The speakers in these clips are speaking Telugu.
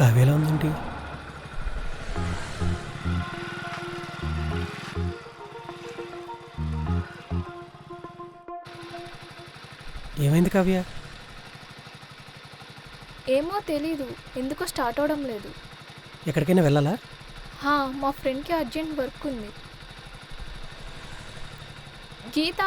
కావేలా ఉందేంటి? ఏమైంది కావ్య? ఏమో తెలీదు, ఎందుకో స్టార్ట్ అవడం లేదు. ఎక్కడికైనా వెళ్ళాలా? మా ఫ్రెండ్కి అర్జెంట్ వర్క్ ఉంది. గీత,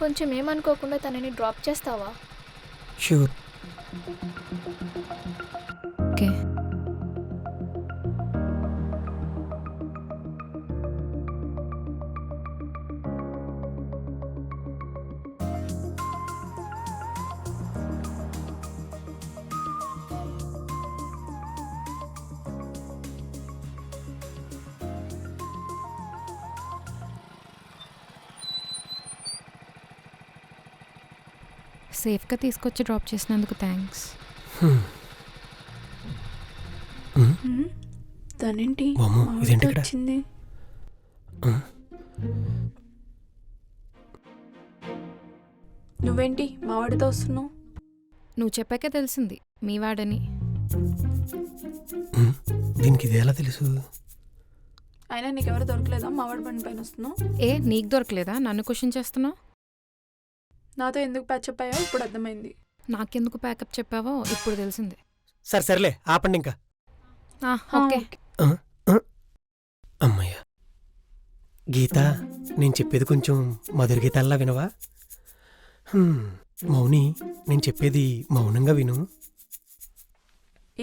కొంచెం ఏమనుకోకుండా తనని డ్రాప్ చేస్తావా? షూర్. ఓకే. సేఫ్గా తీసుకొచ్చి డ్రాప్ చేసినందుకు థ్యాంక్స్. తనేంటి ఇదేంటి ఇక్కడ? వచ్చింది? నువ్వేంటి మా వాడితో వస్తున్నావు? నువ్వు చెప్పాకే తెలిసింది మీ వాడని. దీనికి ఇది ఎలా తెలుసు? అయినా నీకెవరు దొరకలేదా మా వాడి బండి పైన వస్తున్నావు? నీకు దొరకలేదా? నన్ను క్వశ్చన్ చేస్తున్నావు. నాతో ఎందుకు ప్యాచప్ అయ్యావు ఇప్పుడు అర్థమైంది. నాకెందుకు ప్యాకప్ చెప్పావో ఇప్పుడు తెలిసింది. సర్లే ఆపండి ఇంకా. ఓకే. అమ్మయ్య. గీత, నేను చెప్పేది కొంచెం మధుర గీతాల్లా వినవా? మౌని, నేను చెప్పేది మౌనంగా విను.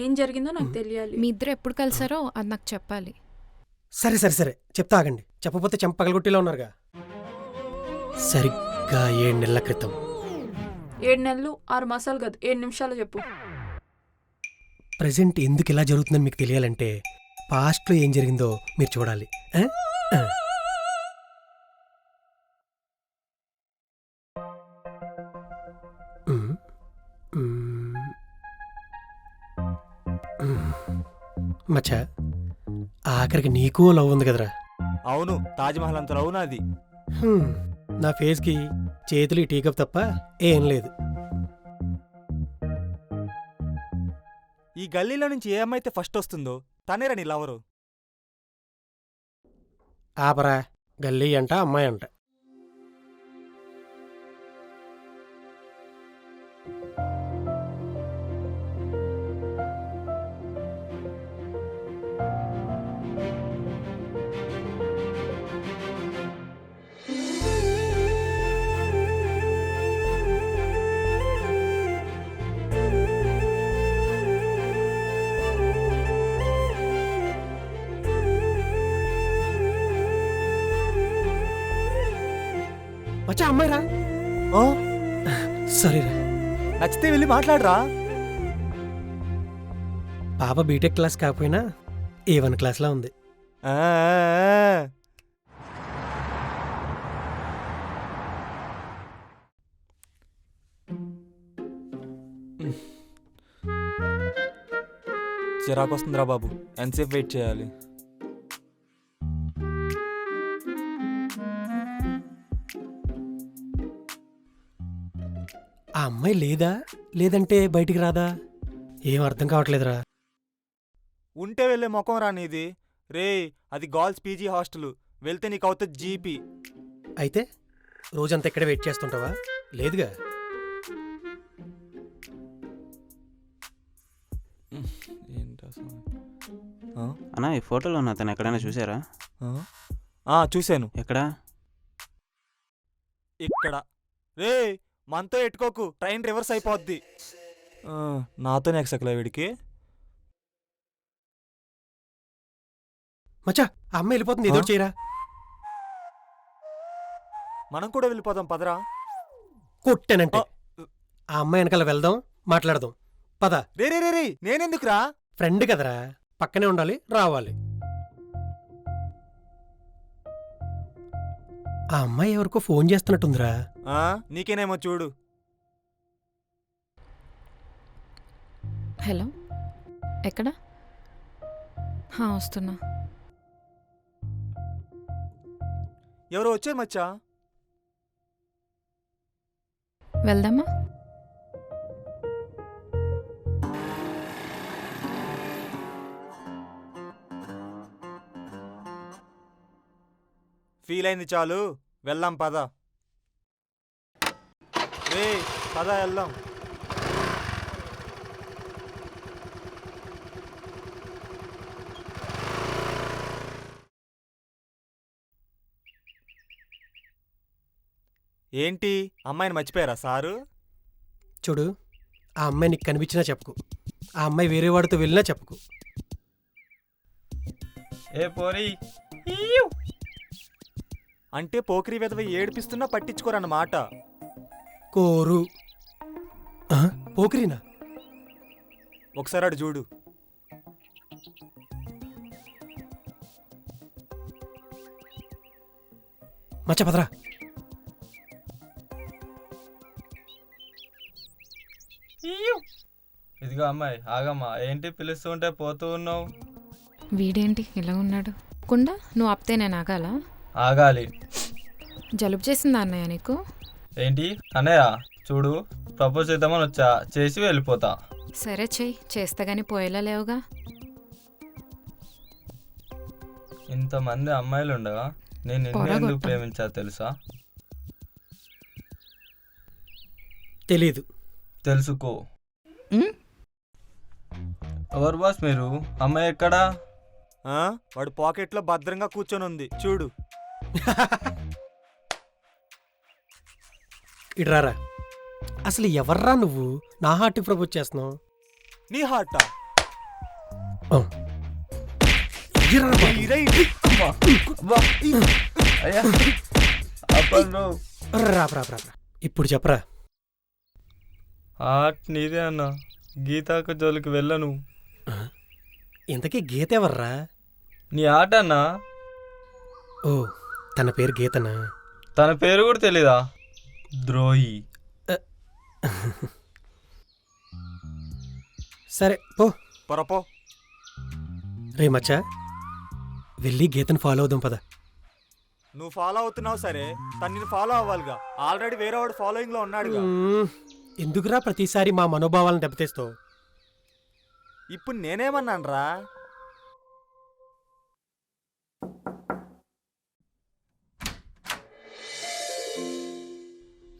ఏం జరిగిందో నాకు తెలియాలి. మీ ఇద్దరు ఎప్పుడు కలిసారో అది నాకు చెప్పాలి. సరే చెప్తా, ఆగండి. చెప్పకపోతే చెంప పగలగొట్టేలా ఉన్నారుగా. సరిగ్గా 7 నెలల క్రితం. 7 నెలలు 6 మాసాలు కాదు, 7 నిమిషాలు చెప్పు. ప్రజెంట్ ఎందుకు ఇలా జరుగుతుందని మీకు తెలియాలంటే పాస్ట్లో ఏం జరిగిందో మీరు చూడాలి. మచ్చా, ఆఖరికి నీకు లవ్ ఉంది కదరా? అవును, తాజ్మహల్ అంత లవ్ నాది. నా ఫేస్కి చేతులు టీకప్ తప్ప ఏం లేదు. ఈ గల్లీలో నుంచి ఏ అమ్మాయితే ఫస్ట్ వస్తుందో తనేరా నీ లవరు. ఆపరా, గల్లీ అంట అమ్మాయి అంట. మచ్చా, అమ్మాయి రా. సారీరా. నచ్చితే వెళ్ళి మాట్లాడరా. పాప బీటెక్ క్లాస్ కాకపోయినా A1 క్లాస్లా ఉంది. చిరాకు వస్తుందిరా బాబు, ఎంతసేపు వెయిట్ చేయాలి? ఆ అమ్మాయి లేదంటే బయటికి రాదా? ఏం అర్థం కావట్లేదురా. ఉంటే వెళ్ళే ముఖం రా నీది. రే, అది గర్ల్స్ పీజీ హాస్టల్, వెళ్తే నీకు అవుతుంది జీపీ. అయితే రోజంతా ఇక్కడే వెయిట్ చేస్తుంటావా? లేదుగా. అన్నా, ఈ ఫోటోలో ఉన్న అతను ఎక్కడైనా చూసారా? చూశాను. ఎక్కడా? ఇక్కడ. రే, మనతో ఎట్టుకోకు, ట్రైన్ రివర్స్ అయిపోద్ది. నాతోనే ఎక్సకలే వీడికి. మచ్చా, ఆ అమ్మాయి వెళ్ళిపోతుంది, ఏదో చేయరా. మనం కూడా వెళ్ళిపోదాం పదరా. కొట్టానంటే ఆ అమ్మాయి వెనకాల వెళ్దాం, మాట్లాడదాం. పద. రే రే రే రే, నేనెందుకురా? ఫ్రెండ్ కదరా, పక్కనే ఉండాలి, రావాలి. ఆ అమ్మాయి ఎవరికో ఫోన్ చేస్తున్నట్టుందిరా. నీకేనేమో చూడు. హలో, ఎక్కడ? వస్తున్నా. ఎవరో వచ్చారు మచ్చా. వెళ్దామా? ఫీల్ అయింది చాలు, వెళ్దాం పద. రే పద వెళ్దాం. ఏంటి అమ్మాయిని మర్చిపోయారా సారు? చూడు, ఆ అమ్మాయి నీకు కనిపించినా చెప్పుకు, ఆ అమ్మాయి వేరే వాడితో వెళ్ళినా చెప్పుకు. ఏ పోరి అంటే పోకిరి వెధవ ఏడిపిస్తున్నా పట్టించుకోరన్నమాట. కోరు పోకిరీనా? ఒకసారి అడు చూడు. మచ్చ పదరా. ఇదిగో అమ్మాయి ఆగమ్మా, ఏంటి పిలుస్తుంటే పోతూ ఉన్నావు? వీడేంటి ఇలా ఉన్నాడు? కుండా నువ్వు ఆపితే నేను ఆగాల? ఆగాలి. జలుబు చేసిందా అన్నయ్య నీకు? ఏంటి అన్నయ్య, చూడు ప్రపోజ్ చేద్దామని వచ్చా, చేసి వెళ్ళిపోతా. సరే చెయ్యి, చేస్తే గానీ పోయేలా లేవుగా. ఇంతమంది అమ్మాయిలు ఉండగా నేను నిన్ను పొరగొట్టం. ఎందుకు ప్రేమించా తెలుసా? తెలీదు. తెలుసుకో. ఉమ్? ఎవరు బాస్ మీరు? అమ్మాయి ఎక్కడా? వాడు పాకెట్లో భద్రంగా కూర్చొని ఉంది చూడు. ఇడ్రారా. అసలు ఎవర్రా నువ్వు నా హార్ట్కి ప్రపోజ్ చేస్తున్నావు? నీ హార్టా? ఇయ్యరా బాబు. అయ్యా అప్పలు. రా రా రా రా. ఇప్పుడు చెప్పరా. హార్ట్ నీదే అన్న, గీతాకు జోలికి వెళ్ళను. ఇంతకీ గీత ఎవర్రా? నీ ఆట అన్నా. ఓ, తన పేరు గీతనా? తన పేరు కూడా తెలీదా? ద్రోహి. సరే పో. పొరపో. రే మచ్చా, వెళ్ళి గీతను ఫాలో అవుదాం పద. నువ్వు ఫాలో అవుతున్నావు సరే, తను నిన్ను ఫాలో అవ్వాలిగా. ఆల్రెడీ వేరే వాడు ఫాలోయింగ్ లో ఉన్నాడుగా. ఎందుకురా ప్రతిసారి మా మనోభావాలను దెబ్బతీస్తావు? ఇప్పుడు నేనేమన్నానరా?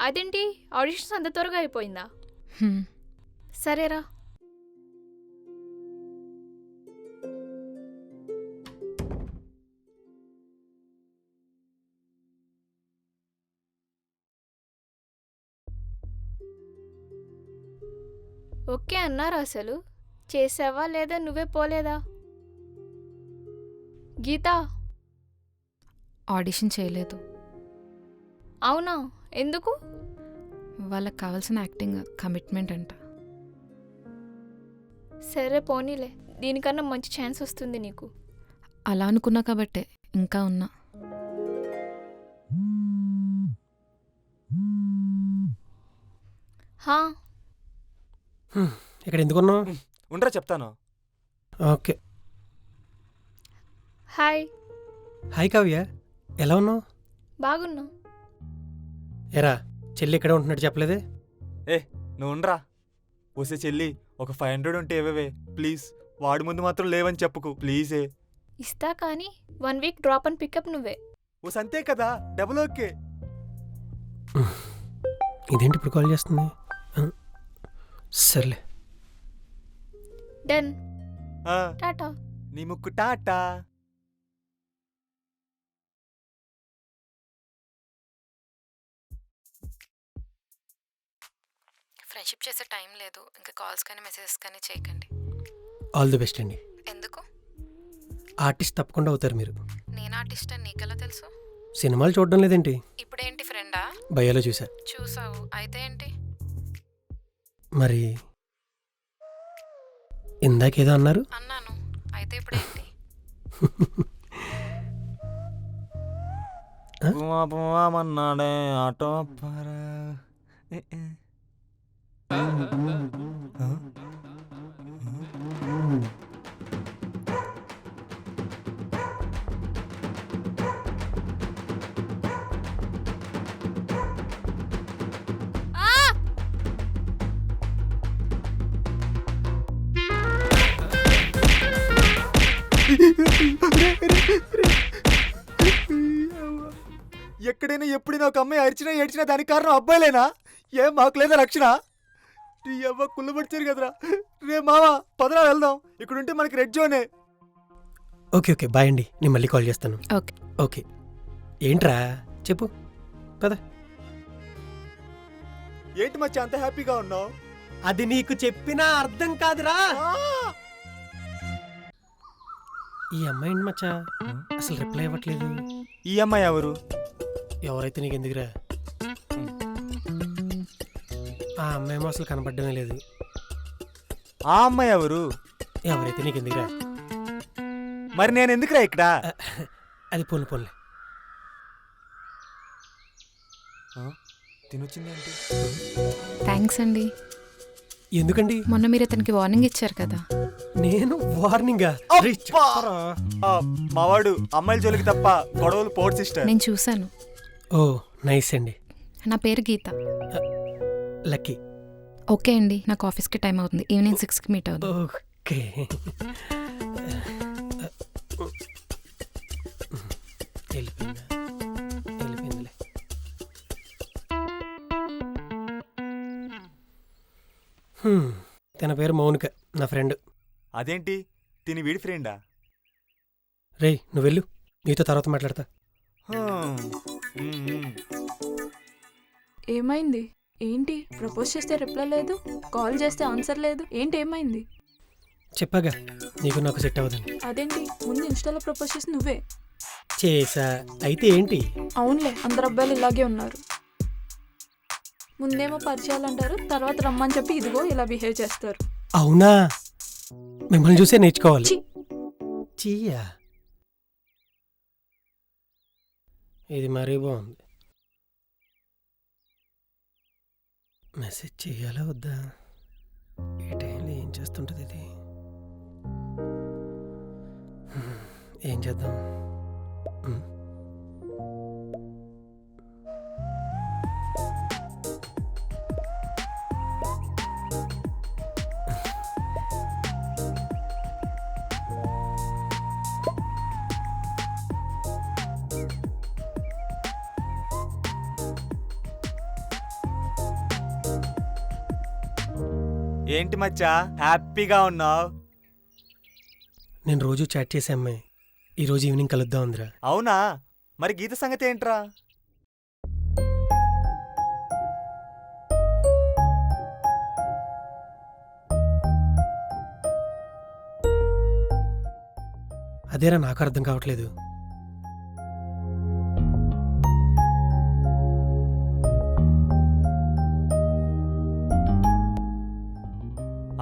అదేంటి ఆడిషన్స్ అంత త్వరగా అయిపోయిందా? హ్మ్. సరేరా. ఓకే అన్నారా? అసలు చేసావా లేదా నువ్వే పోలేదా? గీతా, ఆడిషన్ చేయలేదు. అవునా? ఎందుకు? వాళ్ళకి కావాల్సిన యాక్టింగ్ కమిట్మెంట్ అంట. సరే పోనీలే, దీనికన్నా మంచి ఛాన్స్ వస్తుంది నీకు. అలా అనుకున్నా కాబట్టే ఇంకా ఉన్నా. హా, ఇక్కడ ఎందుకున్నావు? ఉండరా చెప్తాను. ఓకే. హాయ్. హాయ్ కావ్య, ఎలా ఉన్నావు? బాగున్నా. ఎరా, చెల్లి ఇక్కడే ఉంటున్నట్టు చెప్పలేదే? నువ్వు ఉండరా. వస్తే చెల్లి ఒక 500 ఉంటే ఏవేవే ప్లీజ్. వాడి ముందు మాత్రం లేవని చెప్పుకు ప్లీజే. ఇస్తా కానీ 1 వీక్ డ్రాప్ అండ్ పికప్ నువ్వే. ఓ సంతే కదా, డబుల్ ఓకే. ఇదేంటి ఇప్పుడు కాల్ చేస్తుంది? సర్లే. డన్. ఆ, టాటా. నీ ముక్కు టాటా. ఫ్రెండ్షిప్ చేసే టైం లేదు, ఇంకా కాల్స్ కానీ మెసేజెస్ కానీ చేయకండి. ఆల్ ది బెస్ట్ అండి. ఎందుకు? ఆర్టిస్ట్ తప్పకుండా అవుతారు మీరు. నేను ఆర్టిస్ట్ అని నీకెలా తెలుసు? సినిమాలు చూడడం లేదేంటి? ఇప్పుడేంటి ఫ్రెండా? బయోలో చూసా. చూసావు, అయితే ఏంటి? మరి ఇందాకేదో అన్నారు? అన్నాను, అయితే ఇప్పుడేంటి? మన్నాడే ఆటో పరా. ఎక్కడైనా ఎప్పుడైనా ఒక అమ్మాయి అరిచినా ఏడ్చినా దానికి కారణం అబ్బాయిలేనా? ఏం మాకు లేదా రక్షణ? నీ అవ్వ కుళ్ళు పడిచారు కదరా. రే మావా పదరా వెళ్దాం, ఇక్కడ ఉంటే మనకి రెడ్ జోనే. ఓకే ఓకే బాయ్ అండి, నేను మళ్ళీ కాల్ చేస్తాను. ఓకే. ఓకే ఏంట్రా చెప్పు పద. ఏంటి మచ్చా అంత హ్యాపీగా ఉన్నావు? అది నీకు చెప్పినా అర్థం కాదురా. ఈ అమ్మాయి ఏంటి మచ్చా అసలు రిప్లై ఇవ్వట్లేదు? ఈ అమ్మాయి ఎవరు? ఎవరైతే నీకు ఎందుకురా? ఆ అమ్మాయి ఏమో అసలు కనపడమే లేదు. ఆ అమ్మాయి ఎవరు? ఎవరైతే నీకు ఎందుకురా? మరి నేను ఎందుకురా ఇక్కడ? అది పోన్లే పోన్లే. తినొచ్చిందేంటి? థ్యాంక్స్ అండి. ఎందుకండి? మొన్న మీరు అతనికి వార్నింగ్ ఇచ్చారు కదా. నేను వార్నింగా? మావాడు అమ్మాయిల జోలికి తప్ప గొడవలు పోడ్ సిస్టర్. నేను చూశాను. ఓ నైస్ అండి. నా పేరు గీత. లక్కీ. ఓకే అండి, నాకు ఆఫీస్కి టైం అవుతుంది. ఈవినింగ్ 6కి మీట్ అవుతుంది. ఓకే. వెళ్ళిపోయిందా? వెళ్ళిపోయిందిలే. తన పేరు మౌనిక, నా ఫ్రెండ్. అదేంటి తిని వీడి ఫ్రెండా? రేయ్ నువ్వు వెళ్ళు, నీతో తర్వాత మాట్లాడతా. ఏమైంది? ఏంటి ప్రపోజ్ చేస్తే రిప్లై లేదు, కాల్ చేస్తే ఆన్సర్ లేదు, ఏంటి ఏమైంది? చెప్పాగా నీకు నాకు సెట్ అవ్వదని. అదేంటి ముందు ఇన్స్టాలో ప్రపోజ్ చేసి నువ్వే చేసా, అయితే ఏంటి? అవునులే, అందరు అబ్బాయిలు ఇలాగే ఉన్నారు. ముందేమో పరిచయాలు అంటారు, తర్వాత రమ్మని చెప్పి ఇదిగో ఇలా బిహేవ్ చేస్తారు. అవునా? మిమ్మల్ని చూసే నేర్చుకోవాలి. ఛీ! చీయా, ఇది మరీ బాగుంది. మెసేజ్ చేయాలా వద్దా? ఈ టైంలో ఏం చేస్తుంటుంది ఇది? ఏం చేద్దాం? ఏంటి మచ్చా హ్యాపీగా ఉన్నావు? నేను రోజు చాట్ చేసే అమ్మాయి ఈరోజు ఈవినింగ్ కలుద్దాం ఉందిరా. అవునా? మరి గీత సంగతి ఏంట్రా? అదేరా నాకు అర్థం కావట్లేదు.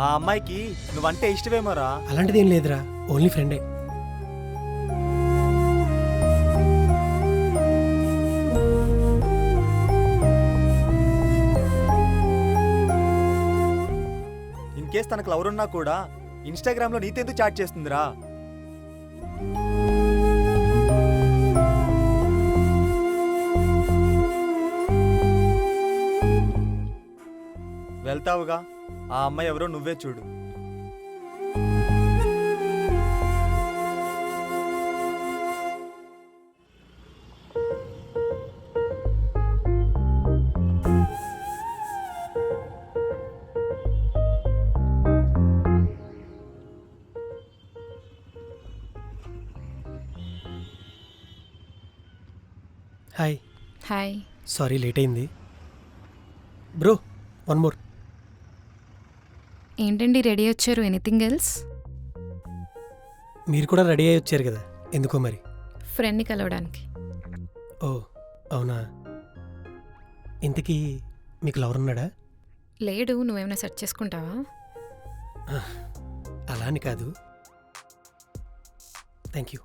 ఆ అమ్మాయికి నువ్వంటే ఇష్టమేమోరా? అలాంటిది ఏం లేదురా, ఓన్లీ ఫ్రెండే. ఇన్ కేస్ తనకు లవర్ ఉన్నా కూడా ఇన్స్టాగ్రామ్లో నీతెందుకు చాట్ చేస్తుందిరా? వెళ్తావుగా, ఆ అమ్మాయి ఎవరో నువ్వే చూడు. హాయ్. హాయ్. సారీ లేట్ అయింది. Bro one more. ఏంటండి రెడీ వచ్చారు? Anything else? మీరు కూడా రెడీ అయ్యి వచ్చారు కదా, ఎందుకో మరి? ఫ్రెండ్ని కలవడానికి. ఓ అవునా? ఇంతకీ మీకు లవర్ ఉన్నాడా? లేడు. నువ్వేమైనా సెర్చ్ చేసుకుంటావా? అలా అని కాదు. Thank you.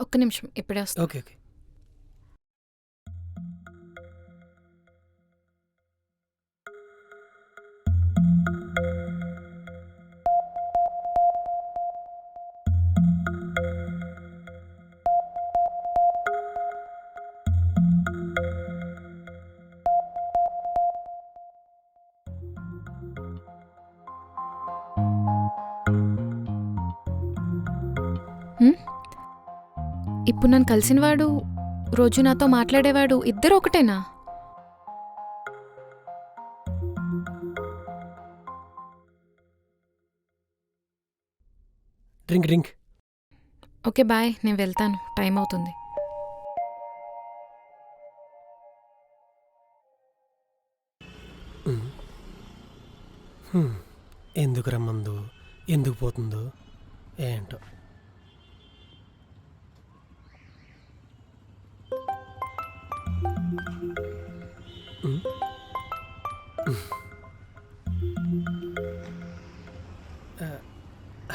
ఒక్క నిమిషం, ఇప్పుడే వస్తా. Okay okay. ఇప్పుడు నన్ను కలిసినవాడు, రోజు నాతో మాట్లాడేవాడు ఇద్దరు ఒకటేనా? Drink drink. ఓకే బాయ్, నేను వెళ్తాను, టైం అవుతుంది. ఎందుకు రమ్మందో ఎందుకు పోతుందో ఏంటో.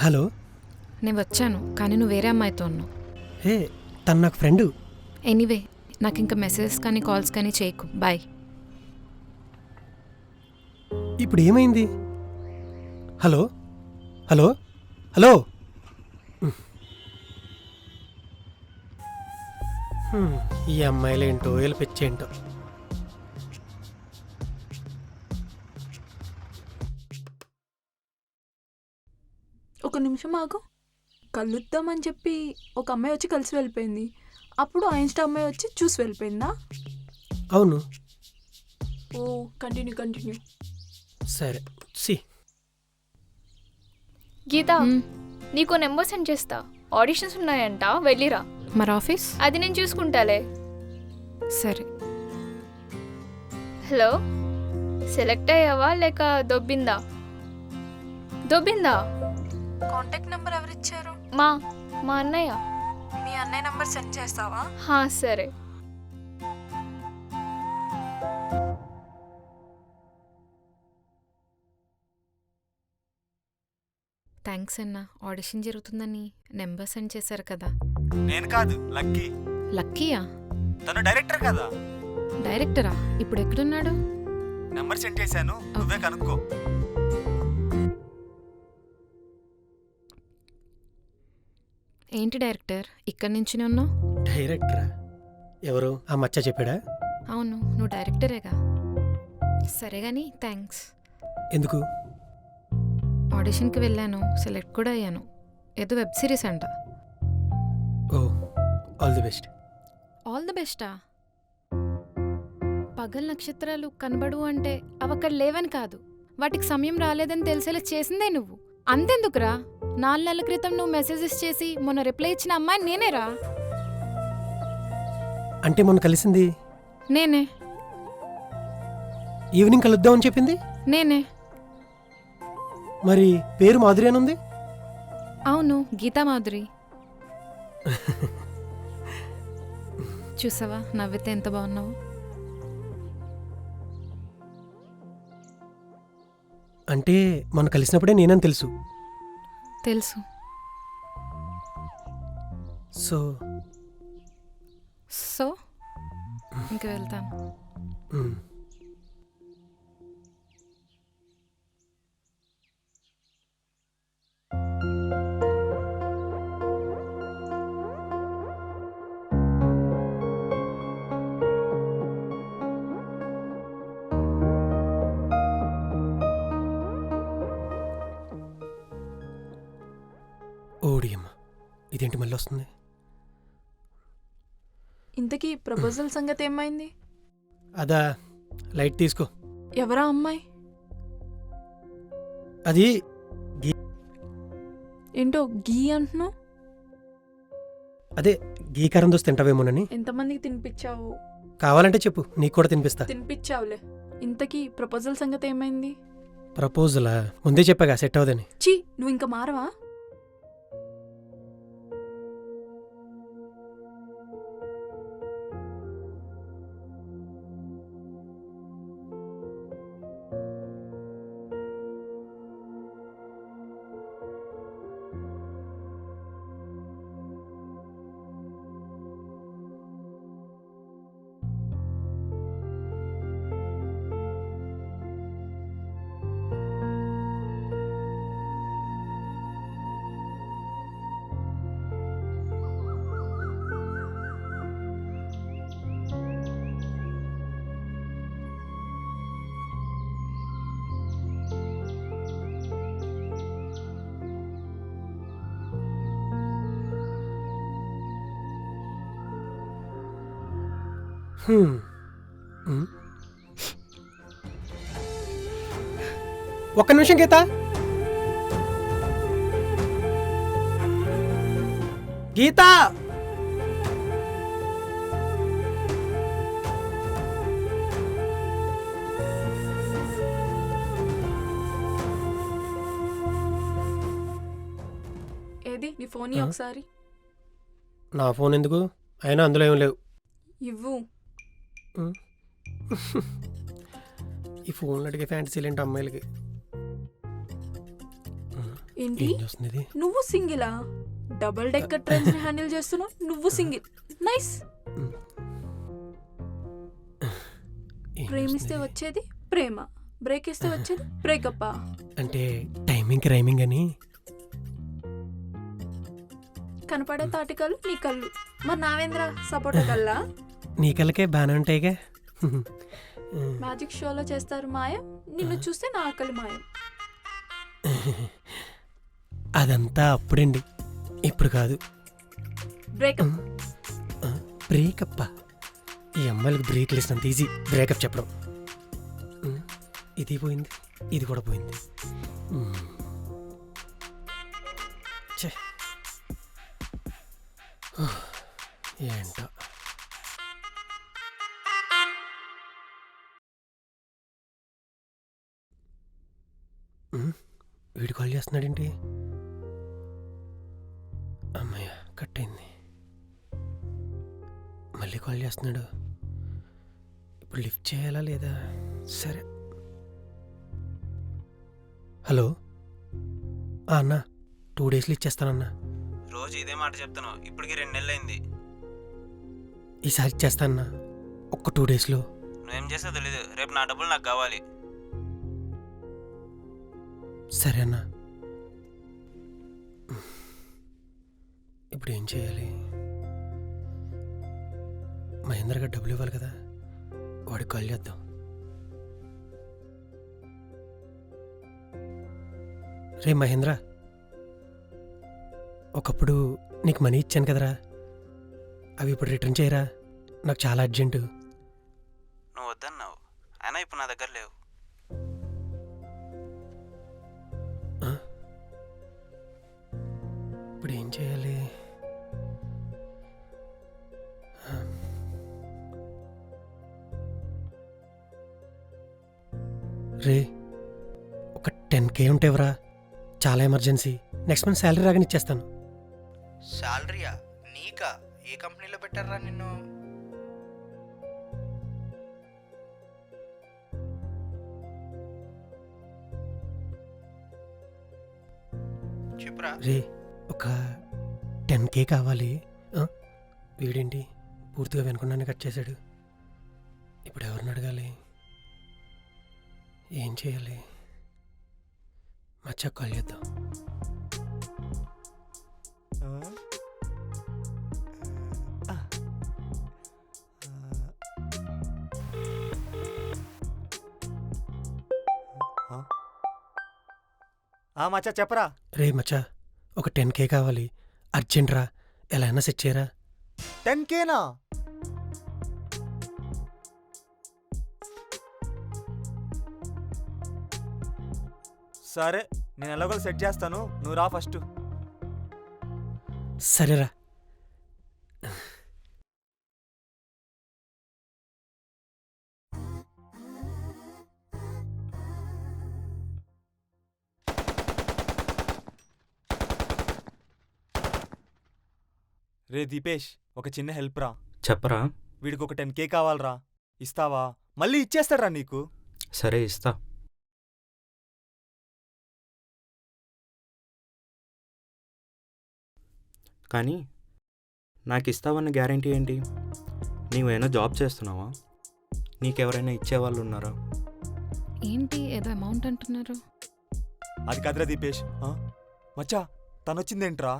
హలో, నేను వచ్చాను కానీ నువ్వు వేరే అమ్మాయితో ఉన్నావు. హే తను నాకు ఫ్రెండు. ఎనీవే, నాకు ఇంకా మెసేజెస్ కానీ కాల్స్ కానీ చేయకు, బాయ్. ఇప్పుడు ఏమైంది? Hello hello hello. ఈ అమ్మాయిలేంటో వీళ్ళ పిచ్చేంటో. ఒక నిమిషం ఆగు. కలుద్దామని చెప్పి ఒక అమ్మాయి వచ్చి కలిసి వెళ్ళిపోయింది. అప్పుడు ఆ ఇన్స్టా అమ్మాయి వచ్చి చూసి వెళ్ళిపోయిందా? అవును. ఓ, కంటిన్యూ. సరే సి. గీత, నీకు నెంబర్ సెండ్ చేస్తా. ఆడిషన్స్ ఉన్నాయంట, వెళ్ళిరా. మరి ఆఫీస్? అది నేను చూసుకుంటాలే. సరే. హలో, సెలెక్ట్ అయ్యావా లేక దొబ్బిందా? కాంటాక్ట్ నెంబర్ ఎవరిచ్చారు? మా అన్నయ్య. మీ అన్నయ్య నెంబర్ సెండ్ చేస్తావా? సరే. థ్యాంక్స్ అన్న, ఆడిషన్ జరుగుతుందని నెంబర్ సెండ్ చేశారు కదా. నేను కాదు, లక్కీ. లక్కీయా? తను డైరెక్టర్ కదా. డైరెక్టరా? ఇప్పుడు ఎక్కడున్నాడు? నెంబర్ సెండ్ చేశాను, నువ్వే కనుక్కో. ఏంటి డైరెక్టర్, ఇక్కడి నుంచినే ఉన్నావు? డైరెక్టరా? ఎవరు? ఆ మచ్చ చెప్పాడా? అవును, నువ్వు డైరెక్టరేగా. సరే కానీ థ్యాంక్స్. ఎందుకు? ఆడిషన్కి వెళ్ళాను, సెలెక్ట్ కూడా అయ్యాను. ఏదో వెబ్ సిరీస్ అంట. Oh, all the best. All the బెస్టా? పగలు నక్షత్రాలు కనబడు అంటే అవి అక్కడ లేవని కాదు, వాటికి సమయం రాలేదని తెలిసేలా చేసిందే నువ్వు. అంతెందుకురా, 4 నెలల క్రితం నువ్వు మెసేజెస్ చేసి మొన్న రిప్లై ఇచ్చిన అమ్మాయి నేనేరా. అంటే మొన్న కలిసింది నేనే. ఈవినింగ్ కలుద్దామని చెప్పింది నేనే. మరి పేరు మాధురి అని ఉంది. అవును, గీతా మాధురి. చూసావా, నవ్వితే ఎంత బాగున్నావు. అంటే మొన్న కలిసినప్పుడే నేనని తెలుసు. తెలుసు. సో సో ఇంక వెళ్తాను. మ్. ఓడియమ్మ, ఇదేంటి మళ్ళీ వస్తుంది? ఇంతకీ ప్రపోజల్ సంగతి ఏమైంది? అదా, లైట్ తీసుకో. ఎవరా అమ్మాయి? అది ఏంటో గీ అంటున్నావు? అదే గీకారం దోస్తు తింటావేమోనని. ఎంతమందికి తినిపించావు? కావాలంటే చెప్పు, నీకు కూడా తినిపిస్తా. తినిపించావులే. ఇంతకీ ప్రపోజల్ సంగతి ఏమైంది? ప్రపోజలా? ముందే చెప్పాగా సెట్ అవ్వదని. చీ, నువ్వు ఇంకా మారవా? హ్మ్. హ్మ్. ఒక్క నిమిషం గీత. గీత ఏది నీ ఫోన్ ఒకసారి నా ఫోన్ ఎందుకు? అయినా అందులో ఏం లేవు. ఇవ్వు. ఈ ఫోన్లు అడిగే ఫ్యాంటసీలు ఏంటి అమ్మాయిలకి? ఏంటి ఏం చేస్తుంది ఇది? నువ్వు సింగిలా? డబుల్ డెక్కర్ ట్రైన్స్ ని హ్యాండిల్ చేస్తున్నావు, నువ్వు సింగిల్. నైస్. ఏం ప్రేమిస్తే చేస్తుంది? వచ్చేది ప్రేమ, బ్రేక్ ఇస్తే వచ్చేది బ్రేకప్. అంటే టైమింగ్ రైమింగ్ అని. కనపడే తాటికల్లు నీ కళ్ళు, మరి నావేంద్ర సపోటా కల్లా? నీ కళ్ళకే బాగానే ఉంటాయిగా. మ్యాజిక్ షోలో చేస్తారు మాయం, నిన్ను చూస్తే నా ఆకలి మాయం. అదంతా అప్పుడండి, ఇప్పుడు కాదు. బ్రేకప్. బ్రేకప్. ఈ అమ్మాయిలకు బ్రేక్లు ఇస్తున్నంత ఈజీ బ్రేకప్ చెప్పడం. ఇది పోయింది, ఇది కూడా పోయింది. ఛే. ఏంటో. వీడు కాల్ చేస్తున్నాడేంటి? అమ్మయ్య, కట్ అయింది. మళ్ళీ కాల్ చేస్తున్నాడు. ఇప్పుడు లిఫ్ట్ చేయాలా లేదా? సరే. హలో అన్నా, 2 డేస్లో ఇచ్చేస్తానన్నా. రోజు ఇదే మాట చెప్తున్నావు, ఇప్పటికి 2 నెలలు అయింది. ఈసారి ఇచ్చేస్తానన్నా, ఒక్క 2 డేస్లో. నువ్వేం చేస్తావు తెలీదు, రేపు నా డబ్బులు నాకు కావాలి. సరే అన్నా. ఇప్పుడు ఏం చేయాలి? మహేంద్ర గారు డబ్బులు ఇవ్వాలి కదా, వాడికి కాల్ చేద్దాం. రే మహేంద్ర, ఒకప్పుడు నీకు మనీ ఇచ్చాను కదరా, అవి ఇప్పుడు రిటర్న్ చేయరా, నాకు చాలా అర్జెంటు. నువ్వు వద్దన్నావు, అయినా ఇప్పుడు నా దగ్గర లేవు. ఇప్పుడు ఏం చేయాలి? రే, ఒక 10K ఉంటేవరా, చాలా ఎమర్జెన్సీ. నెక్స్ట్ మంత్ శాలరీ రాగానే ఇచ్చేస్తాను. శాలరీయా? నీకా? ఏ కంపెనీలో పెట్టారా నిన్ను? చెప్పురా. రే, ఒక 10K కావాలి. వీడేంటి పూర్తిగా వెనుకున్నాను కట్ చేశాడు. ఇప్పుడు ఎవరిని అడగాలి? ఏం చేయాలి? మచ్చా కాల్ చేద్దాం. మచ్చా చెప్పరా. రే మచ్చా, ఒక 10K కావాలి, అర్జెంట్ రా, ఎలా అయినా సెట్ చేయరా. 10Kనా? సరే, నేను ఎలాగో సెట్ చేస్తాను, నువ్వు రా ఫస్ట్. సరేరా. రే దీపేష్, ఒక చిన్న హెల్ప్ రా. చెప్పరా. వీడికి ఒక 10K కావాలరా, ఇస్తావా? మళ్ళీ ఇచ్చేస్తాడ్రా నీకు. సరే ఇస్తా. కానీ నాకు ఇస్తావన్న గ్యారంటీ ఏంటి? నీవేమైనా జాబ్ చేస్తున్నావా? నీకెవరైనా ఇచ్చేవాళ్ళు ఉన్నారా? ఏంటి ఏదో అమౌంట్ అంటున్నారు? అది కాదురా దీపేష్. మచ్చా, తనొచ్చిందేంట్రా?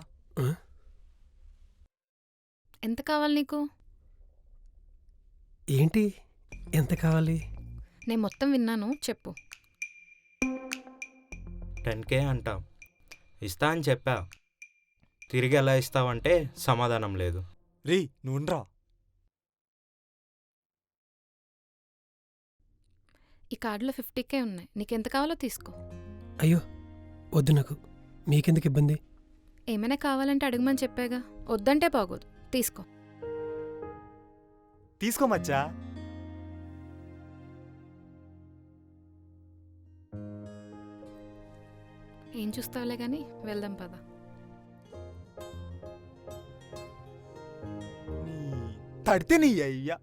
ఎంత కావాలి నీకు? ఏంటి ఎంత కావాలి? నేను మొత్తం విన్నాను, చెప్పు. 10K అంట. ఇస్తా అని చెప్పా. తిరిగి ఎలా ఇస్తావంటే సమాధానం లేదు. రీ, నువ్వుండ్రా. ఈ కార్డులో 50K ఉన్నాయి, నీకెంత కావాలో తీసుకో. అయ్యో వద్దు, నాకు మీకెందుకు ఇబ్బంది? ఏమైనా కావాలంటే అడగమని చెప్పాగా, వద్దంటే బాగోదు, తీసుకో. తీసుకో మచ్చా. ఏం చూస్తావులే కానీ వెళ్దాం పద. తడితే నీ అయ్యా.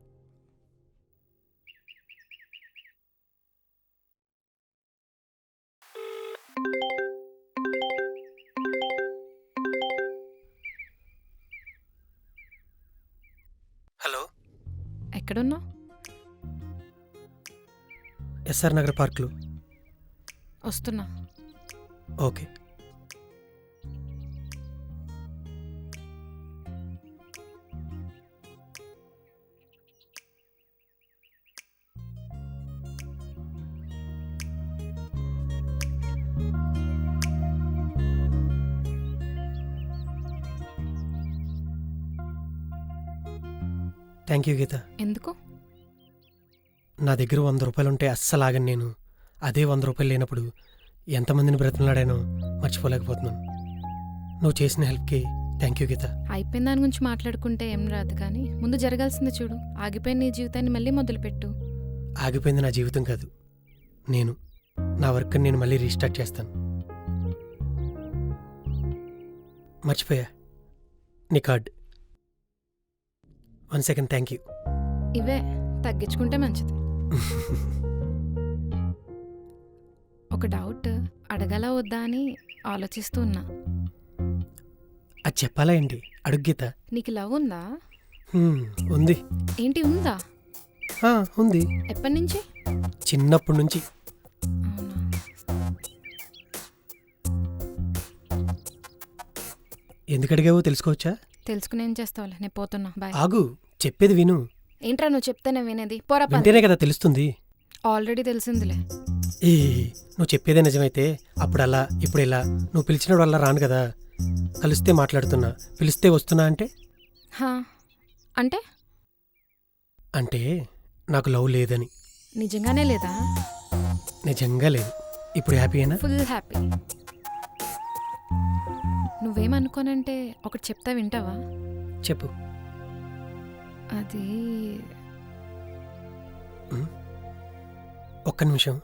హలో, ఎక్కడున్నావు? ఎస్ఆర్ నగర్ పార్క్లో. వస్తున్నా. ఓకే. థ్యాంక్ యూ గీత. ఎందుకు? నా దగ్గర 100 రూపాయలు ఉంటే అస్సలు ఆగను నేను. అదే 100 రూపాయలు లేనప్పుడు ఎంతమందిని బ్రతిమలాడానో మర్చిపోలేకపోతున్నాను. నువ్వు చేసిన హెల్ప్కి థ్యాంక్ యూ గీత. అయిపోయిన దాని గురించి మాట్లాడుకుంటే ఏం రాదు కానీ ముందు జరగాల్సింది చూడు. ఆగిపోయిన నీ జీవితాన్ని మళ్ళీ మొదలుపెట్టు. ఆగిపోయింది నా జీవితం కాదు, నేను. నా వర్క్ని నేను మళ్ళీ రీస్టార్ట్ చేస్తాను. మర్చిపోయా నీ కార్డ్. 1 సెకండ్. Thank you. ఇవే తగ్గించుకుంటే మంచిది. ఒక డౌట్ అడగాలా వద్దా అని ఆలోచిస్తూ ఉన్నా. అది చెప్పాలా ఏంటి? అడుగు గీత. నీకు లవ్ ఉందా? ఉంది. ఏంటి ఉందా? ఉంది. ఎప్పటి నుంచి? చిన్నప్పటి నుంచి. అవునా? ఎందుకు అడిగావో తెలుసుకోవచ్చా? తెలుసుకుని ఏం చేస్తావులే, నేను పోతున్నా, బాయ్. ఆగు, చెప్పేది విను. ఏంట్రా నువ్వు చెప్తేనే వినేది? పోరా పని. వింటేనే కదా తెలుస్తుంది. ఆల్రెడీ తెలిసిందిలే. ఏ నువ్వు చెప్పేదే నిజమైతే అప్పుడు అలా ఇప్పుడు ఇలా. నువ్వు పిలిచినప్పుడు అలా రాను కదా. కలిస్తే మాట్లాడుతున్నా, పిలిస్తే వస్తున్నా అంటే హా, అంటే అంటే నాకు లవ్ లేదని. నిజంగానే లేదా? నిజంగా లేదు. ఇప్పుడు హ్యాపీయేనా? Full happy. నువ్వేమనుకోనంటే ఒకటి చెప్తా, వింటావా? చెప్పు. అది ఒక్క నిమిషం.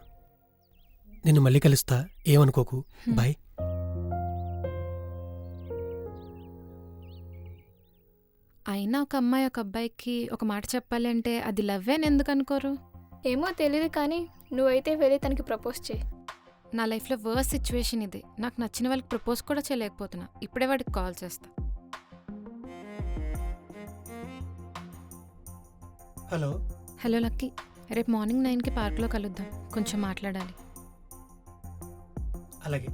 నిన్ను మళ్ళీ కలుస్తా, ఏమనుకోకు. బాయ్. అయినా ఒక అమ్మాయి ఒక అబ్బాయికి ఒక మాట చెప్పాలి అంటే అది లవ్వే అని ఎందుకు అనుకోరు? ఏమో తెలియదు కానీ నువ్వైతే వెళ్ళి తనకి ప్రపోజ్ చేయి. నా లైఫ్లో వర్స్ట్ సిచ్యువేషన్ ఇది. నాకు నచ్చిన వాళ్ళకి ప్రపోజ్ కూడా చేయలేకపోతున్నా. ఇప్పుడే వాడికి కాల్ చేస్తా. హలో. హలో లక్కీ, రేపు మార్నింగ్ 9కి పార్క్లో కలుద్దాం, కొంచెం మాట్లాడాలి. అలాగే.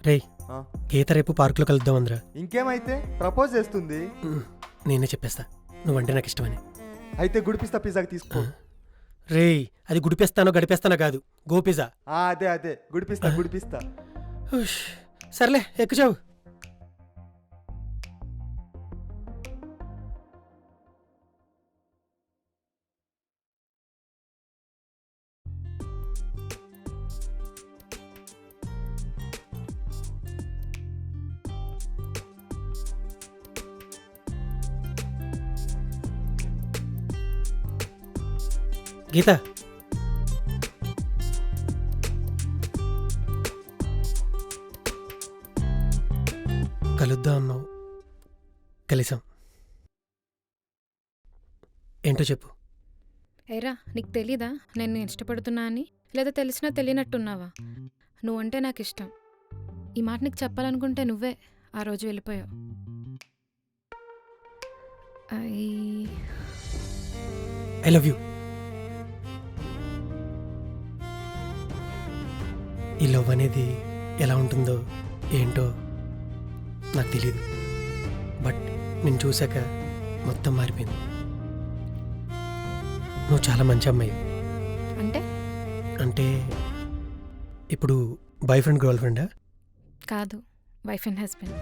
రేయ్, గీత రేపు పార్కులో కలుద్దాం అందరా. ఇంకేమైతే ప్రపోజ్ చేస్తుంది. నేనే చెప్పేస్తా, నువ్వంటే నాకు ఇష్టమని. అయితే గుడిపిస్తా పిజ్జాకి తీసుకో. రేయ్, అది గుడిపేస్తానో గడిపేస్తానో కాదు, గో పిజ్జా. అదే గుడిపిస్తా. సర్లే, ఎక్కుచావు. గీత, కలుద్దాం అన్నావు, కలిసాం. ఏంటో చెప్పు. ఏరా, నీకు తెలీదా నేను ఇష్టపడుతున్నా అని? లేదా తెలిసినా తెలియనట్టున్నావా? నువ్వంటే నాకు ఇష్టం. ఈ మాట నీకు చెప్పాలనుకుంటే నువ్వే ఆ రోజు వెళ్ళిపోయావు. I love you. ఈ లవ్ అనేది ఎలా ఉంటుందో ఏంటో నాకు తెలియదు, బట్ నేను చూశాక మొత్తం మారిపోయింది. నువ్వు చాలా మంచి అమ్మాయి. అంటే అంటే ఇప్పుడు బాయ్ ఫ్రెండ్ గర్ల్ ఫ్రెండా? కాదు, వైఫ్ అండ్ హస్బెండ్.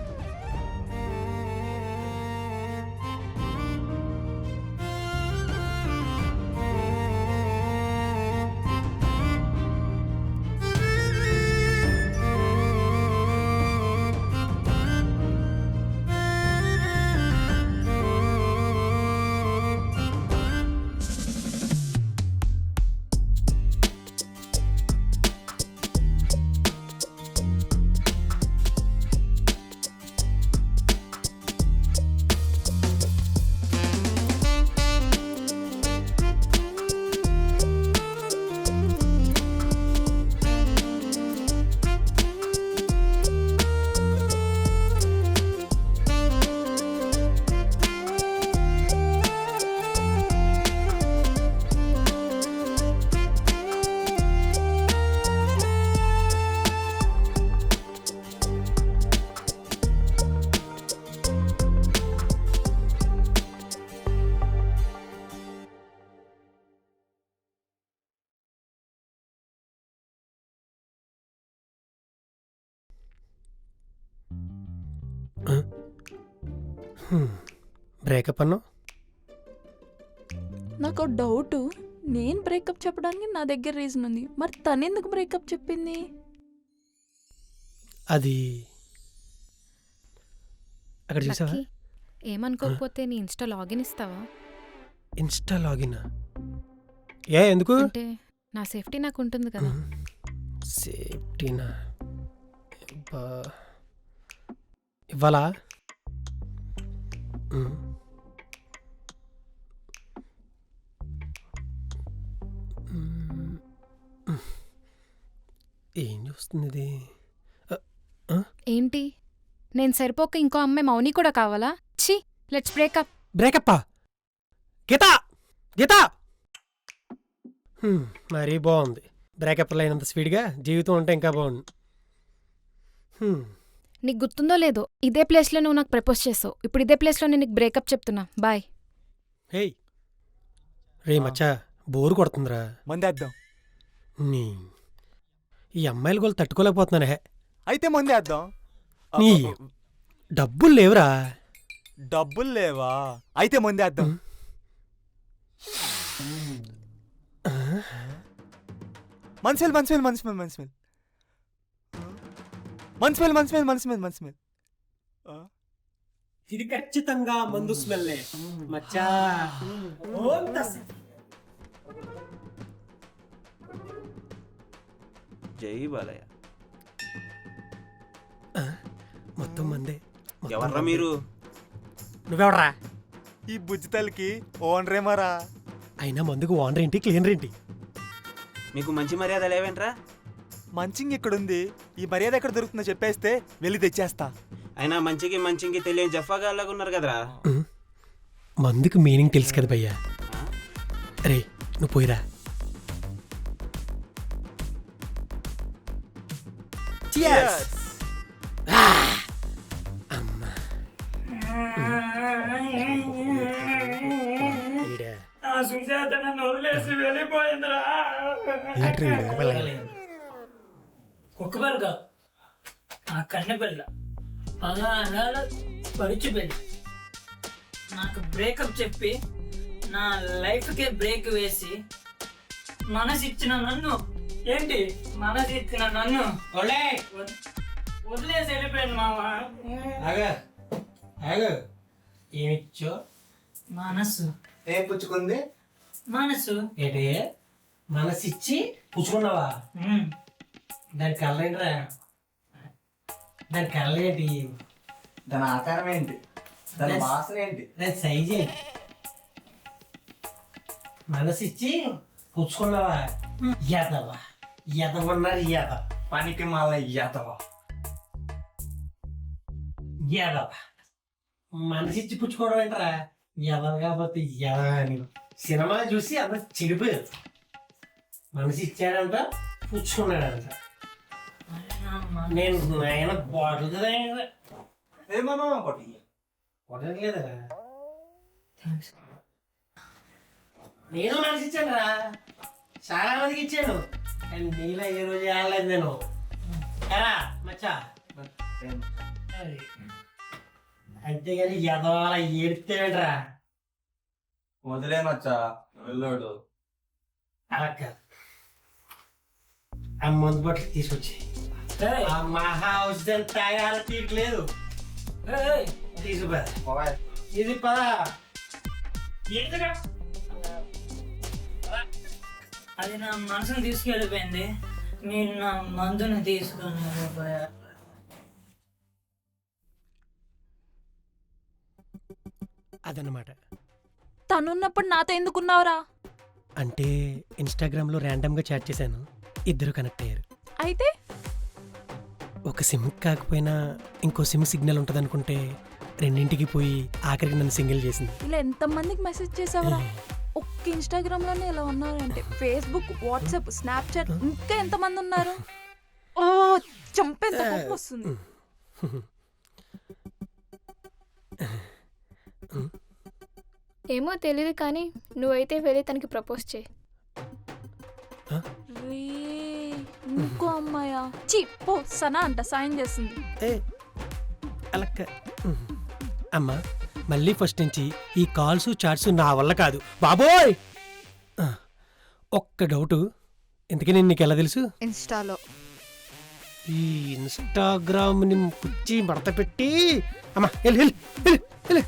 బ్రేకప్ అన్నావు? నాకు డౌట్, నేను బ్రేకప్ చెప్పడానికి నా దగ్గర రీజన్ ఉంది, మరి తను ఎందుకు బ్రేకప్ చెప్పింది? అది అక్కడ చూసావా? లక్కీ, ఏమనుకోకపోతే నీ ఇన్స్టా లాగిన్ ఇస్తావా? ఇన్స్టా లాగిన్ ఎందుకు? అంటే నా సేఫ్టీ నాకు ఉంటుంది కదా. సేఫ్టీనా? ఇవ్వాలా? ఏం చూస్తుంది ఇది? ఏంటి, నేను సరిపోక ఇంకో అమ్మాయి మౌని కూడా కావాలా? ఛీ, లెట్స్ బ్రేకప్. బ్రేకప్పా? గీతా గీతా మరీ బాగుంది. బ్రేకప్ అయినంత స్పీడ్గా జీవితం ఉంటే ఇంకా బాగుంది. నీకు గుర్తుందో లేదో, ఇదే ప్లేస్లో నువ్వు నాకు ప్రపోజ్ చేసావు. ఇప్పుడు ఇదే ప్లేస్లో నేను నీకు బ్రేకప్ చెప్తున్నా. బాయ్. హేయ్ రే మచ్చా, బోరు కొడుతుందిరా. మందేద్దాం. నీ ఈ అమ్మాయిల గోలు తట్టుకోలేకపోతున్నానే. అయితే మందేద్దాం. నీ డబ్బులు లేవురా. డబ్బులు లేవా? అయితే మందేద్దాం. మన్స్మెల్ మన్స్మెల్ మన్స్మెల్ మన్స్మెల్ మన్స్మెల్ మన్స్మెల్ మన్స్మెల్ మన్స్మెల్. ఇది ఖచ్చితంగా మందు స్మెల్లే మచ్చా. జై బాలయ్య. మొత్తం మందే. ఎవర్రా మీరు? నువ్వెవడరా? ఈ బుజ్జితల్కి ఓనరేమరా? అయినా మందుకు ఓనర్ ఏంటి, క్లీనర్ ఏంటి? మీకు మంచి మర్యాద లేవేంట్రా? మంచింగ్ ఇక్కడుంది, ఈ మర్యాద ఎక్కడ దొరుకుతుందో చెప్పేస్తే వెళ్ళి తెచ్చేస్తా. అయినా మంచికి తెలియని జఫాగాల్లాగా ఉన్నారు కదరా. మందుకు మీనింగ్ తెలుసు కదా భయ్యా. రే నువ్వు పోయిరా. అమ్మా కుక్కబెల్ల ఆ కన్నెపిల్ల 16 పడిచి పెళ్ళి నాకు బ్రేకప్ చెప్పి నా లైఫ్కే బ్రేక్ వేసి మనసు ఇచ్చిన నన్ను వదిలేసి వెళ్ళిపోయింది మామ. ఏమిచ్చో మనసు ఏం పుచ్చుకుంది? మనసు ఏంటి? మనసిచ్చి పుచ్చుకున్నావా? దాని కళ్ళ ఏంట్రా? దాని కళ్ళ ఏంటి? దాని ఆకారం ఏంటి? దాని వాసన ఏంటి? దాని సైజ్ ఏంటి? మనసిచ్చి పుచ్చుకున్నావా? యాదవా ఎదవన్నారు యాదవ. పనికి మళ్ళీ యాదవ. యాదవ మనసిచ్చి పుచ్చుకోవడం ఏంట్రా? యాదవ కాకపోతే యాదవ అని సినిమా చూసి అందరు చెడిపోయారు. మనసి ఇచ్చాడంట, పుచ్చుకున్నాడంట. నేను ఆయన బాటిల్ కదా కొట్టలేదా? నేను మనసి ఇచ్చాను రా, చాలా మందికి ఇచ్చాను, కానీ నీలా ఏ రోజు ఆడలేదు నేను. ఎలా మచ్చా? అంతేగాని ఎదవాల ఏడితేవేంట్రా? వదిలేనొచ్చా వెళ్ళాడు. అలా కాదు, ఆ మందు బట్టలు తీసుకొచ్చి ఆ మహా ఔషధం తాగాల తీయట్లేదు. తీసుకుపదా ఇది పదా. అది నా మనసును తీసుకెళ్ళిపోయింది. మీరు నా మందుని తీసుకున్నారు. అదన్నమాట. తనున్నప్పుడు నాతో ఎందుకున్నావురా? అంటే ఇన్స్టాగ్రామ్లో ర్యాండమ్గా చాట్ చేశాను, ఇద్దరు కనెక్ట్ అయ్యారు. అయితే ఒక సిమ్ కాకపోయినా ఇంకో సిమ్ సిగ్నల్ ఉంటుంది అనుకుంటే రెండింటికి పోయి ఆఖరికి నన్ను సింగిల్ చేసింది. ఇలా ఎంతమందికి మెసేజ్ చేసావురా? ఒక్క ఇన్స్టాగ్రామ్లోనే ఇలా ఉన్నారంటే ఫేస్బుక్, వాట్సాప్, స్నాప్చాట్ ఇంకా ఎంతమంది ఉన్నారు? ఓ చంపేంత కోపం వస్తుంది. ఏమో తెలియదు కానీ నువ్వైతే వెళ్ళి తనకి ప్రపోజ్ చేయి. రే ఇంకో అమ్మాయా? చీ పో, సనా అంట సాయం చేస్తుంది. అలక్క అమ్మా మళ్ళీ ఫస్ట్ నుంచి ఈ కాల్స్ చాట్స్ నా వల్ల కాదు బాబోయ్. ఒక్క డౌటు, ఇంతకీ నేను నీకు ఎలా తెలుసు? ఇన్స్టాలో ఈ ఇన్స్టాగ్రామ్ని కుచ్చి మడత పెట్టి అమ్మా వెళ్ళు వెళ్ళు వెళ్ళు వెళ్ళు.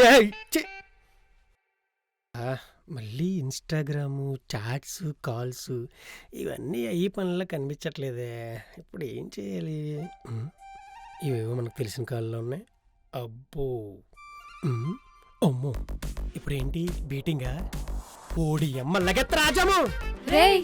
ఏయ్, ఛీ. మళ్ళీ ఇన్స్టాగ్రాము చాట్స్ కాల్స్ ఇవన్నీ అయ్యి పనుల్లో కనిపించట్లేదే. ఇప్పుడు ఏం చేయాలి? ఇవేవో మనకు తెలిసిన కాల్లో ఉన్నాయి. అబ్బో అమ్మో ఇప్పుడు ఏంటి బీటింగా? ఓడి అమ్మ లగెత్త రాజము. రేయ్